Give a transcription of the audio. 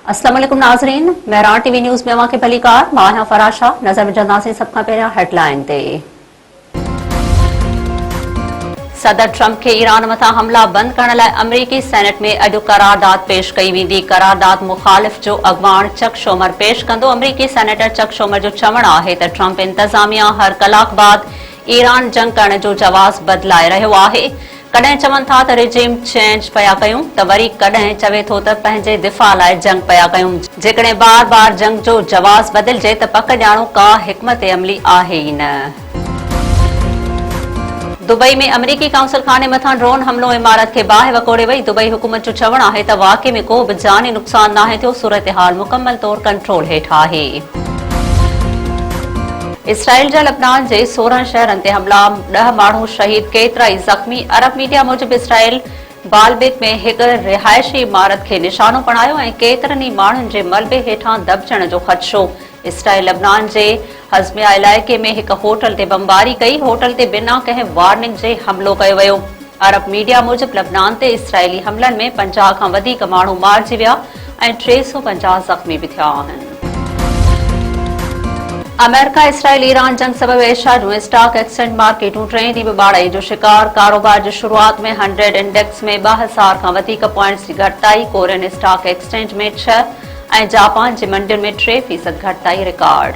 अस्सलाम वालेकुम नाज़रीन, महरान टीवी न्यूज़ में के भलीकार माना फराशा नज़र में जनासी सब खां पहिरियां हेडलाइन ते। सदर ट्रंप के ईरान मथां हमला बंद करण लाइ अमरीकी सेनेट में अॼु करारदाद पेश कई वेंदी। करारदाद मुखालिफ़ जो अॻवान चक शोमर पेश कंदो। अमरीकी सेनेटर चक शोमर जो चवणु आहे त ट्रंप इंतज़ामिया हर कलाक बाद ईरान जंग करण जो जवाज़ बदिलाए रहियो आहे। कॾहिं चवनि था त रिजीम चेंज पिया कयूं त वरी कॾहिं चवे थो त पंहिंजे दिफ़ा लाइ जंग पिया कयूं। जेकॾहिं बार बार जंग जो जवाज़ बदिलिजे त पक ॼाणो का हिकमत अमली आहे ई न। दुबई में अमरीकी काउंसिल खाने मथां ड्रोन हमलो इमारत के बाहि वकोड़े वई। दुबई हुकूमत जो चवणु आहे त वाक़े में को बि जानी नुक़सान नाहे थियो। सूरतहाल मुकम्मल तौर कंट्रोल हेठि आहे। इसराइल जा लबनान जे 16 शहरनि ते हमला, 10 माण्हू शहीद, केतिरा ई ज़ख़्मी। अरब मीडिया मूजिबि इसराइल बालबेक में हिक रिहायशी इमारत खे निशानो बणायो ऐं केतिरनि ई माण्हुनि जे मलबे हेठां दबजण जो ख़दशो। इसराइल लबनान जे हज़मिया इलाइक़े में हिक होटल ते बमबारी कई। होटल ते बिना कंहिं वार्निंग जे हमलो कयो वियो। अरब मीडिया मूजिबि लबनान ते इसराइली हमलनि में 50 खां वधीक माण्हू मारिजी विया ऐं 350 ज़ख़्मी भी थिया आहिनि। अमेरिका इसराइल ईरान जंग सबब एशिया जूं स्टॉक एक्सचेंज मार्केटूं टें ॾींहुं बि ॿाड़ाई जो शिकार। कारोबार जी शुरूआत में 100 इंडेक्स में 2000 खां वधीक पॉइंट्स जी घटिताई। कोरियन स्टॉक एक्सचेंज में 6 ऐं जापान जी मंडियुनि में 3% घटिताई रिकॉर्ड।